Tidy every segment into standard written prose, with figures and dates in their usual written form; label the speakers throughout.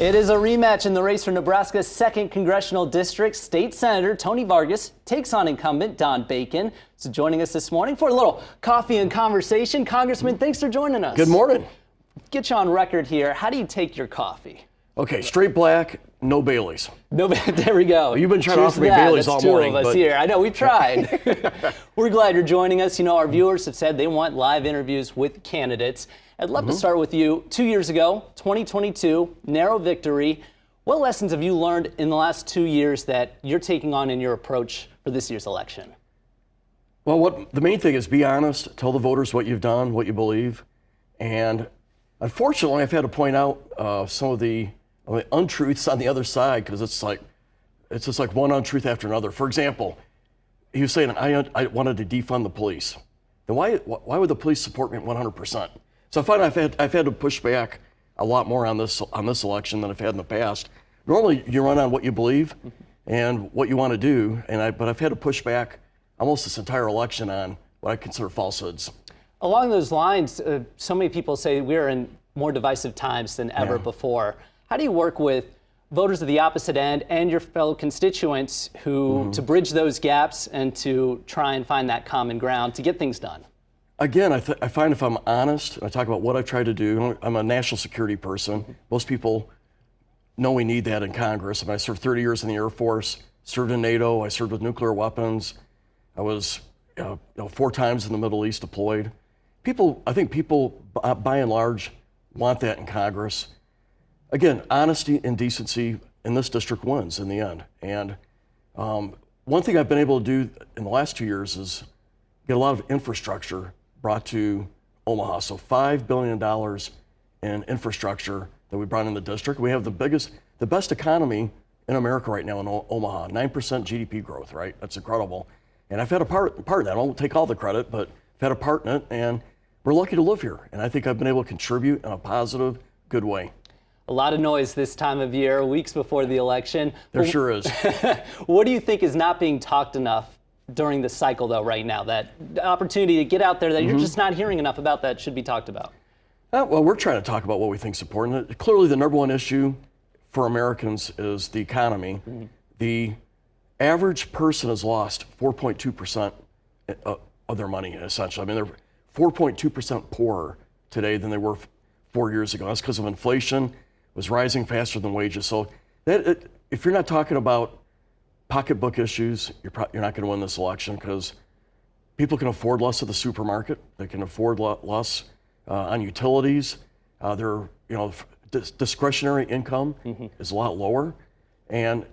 Speaker 1: It is a rematch in the race for Nebraska's 2nd Congressional District. State Senator Tony Vargas takes on incumbent Don Bacon. So joining us this morning for a little coffee and conversation. Congressman, thanks for joining us.
Speaker 2: Good morning.
Speaker 1: Get you on record here. How do you take your coffee?
Speaker 2: Okay, straight black, no Baileys.
Speaker 1: No, there we go.
Speaker 2: You've been trying to offer me Baileys all morning.
Speaker 1: That's 2 of us here. I know, we've tried. We're glad you're joining us. You know, our viewers have said they want live interviews with candidates. I'd love to start with you. 2 years ago, 2022, narrow victory. What lessons have you learned in the last 2 years that you're taking on in your approach for this year's election?
Speaker 2: Well, the main thing is be honest, tell the voters what you've done, what you believe. And unfortunately, I've had to point out some of the untruths on the other side, because it's just like one untruth after another. For example, he was saying I wanted to defund the police. Then why would the police support me 100%? So I find I've had to push back a lot more on this election than I've had in the past. Normally, you run on what you believe and what you want to do, but I've had to push back almost this entire election on what I consider falsehoods.
Speaker 1: Along those lines, so many people say we're in more divisive times than ever before. How do you work with voters of the opposite end and your fellow constituents who to bridge those gaps and to try and find that common ground to get things done?
Speaker 2: Again, I find if I'm honest, and I talk about what I've tried to do, I'm a national security person. Most people know we need that in Congress. I served 30 years in the Air Force, served in NATO, I served with nuclear weapons. I was 4 times in the Middle East deployed. I think people, by and large, want that in Congress. Again, honesty and decency in this district wins in the end. And one thing I've been able to do in the last 2 years is get a lot of infrastructure brought to Omaha. So $5 billion in infrastructure that we brought in the district. We have the best economy in America right now in Omaha, 9% GDP growth, right? That's incredible. And I've had a part in that. I won't take all the credit, but I've had a part in it, and we're lucky to live here. And I think I've been able to contribute in a positive, good way.
Speaker 1: A lot of noise this time of year, weeks before the election.
Speaker 2: There sure is.
Speaker 1: What do you think is not being talked enough during the cycle, though, right now? That opportunity to get out there that you're just not hearing enough about that should be talked about?
Speaker 2: Well, we're trying to talk about what we think is important. Clearly, the number one issue for Americans is the economy. The average person has lost 4.2% of their money, essentially. I mean, they're 4.2% poorer today than they were 4 years ago. That's because of inflation. It was rising faster than wages. So if you're not talking about pocketbook issues, you're not going to win this election, because people can afford less at the supermarket. They can afford less on utilities. Their discretionary income is a lot lower, and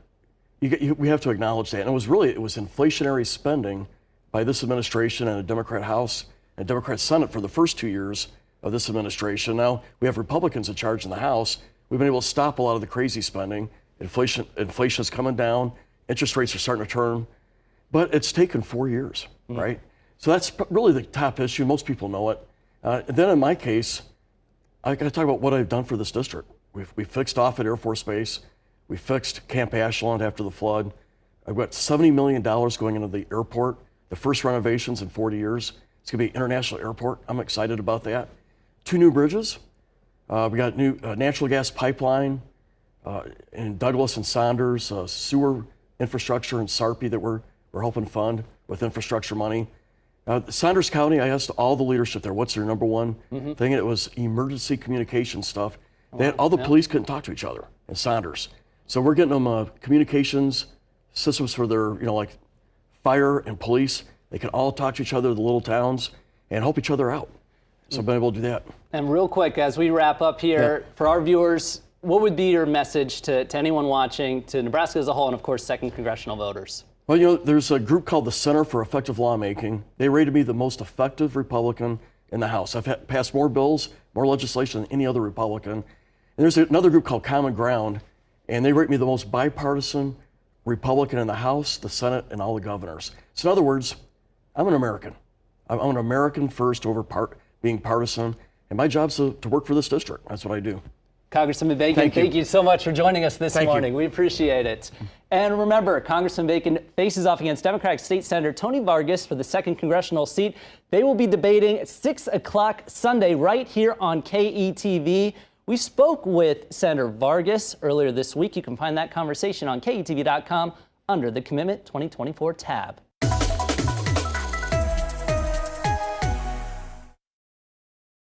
Speaker 2: we have to acknowledge that. And it was inflationary spending by this administration and a Democrat House and Democrat Senate for the first 2 years of this administration. Now we have Republicans in charge in the House. We've been able to stop a lot of the crazy spending. Inflation is coming down. Interest rates are starting to turn, but it's taken 4 years, right? So that's really the top issue. Most people know it. And then in my case, I got to talk about what I've done for this district. We fixed Offutt Air Force Base. We fixed Camp Ashland after the flood. I've got $70 million going into the airport, the first renovations in 40 years. It's going to be an international airport. I'm excited about that. 2 new bridges. We got a new natural gas pipeline in Douglas and Saunders, sewer infrastructure in Sarpy that we're helping fund with infrastructure money. Saunders County, I asked all the leadership there, what's their number one thing? And it was emergency communication stuff. All the police couldn't talk to each other in Saunders. So we're getting them communications systems for their, like fire and police. They can all talk to each other, the little towns, and help each other out. So I've been able to do that. And
Speaker 1: real quick, as we wrap up here, for our viewers, what would be your message to anyone watching, to Nebraska as a whole, and of course, 2nd Congressional voters?
Speaker 2: Well, there's a group called the Center for Effective Lawmaking. They rated me the most effective Republican in the House. I've passed more bills, more legislation than any other Republican. And there's another group called Common Ground, and they rate me the most bipartisan Republican in the House, the Senate, and all the governors. So in other words, I'm an American. I'm an American first over being partisan, and my job's to work for this district. That's what I do.
Speaker 1: Congressman Bacon, thank you so much for joining us this morning.
Speaker 2: You.
Speaker 1: We appreciate it. And remember, Congressman Bacon faces off against Democratic State Senator Tony Vargas for the 2nd Congressional seat. They will be debating at 6 o'clock Sunday right here on KETV. We spoke with Senator Vargas earlier this week. You can find that conversation on KETV.com under the Commitment 2024 tab.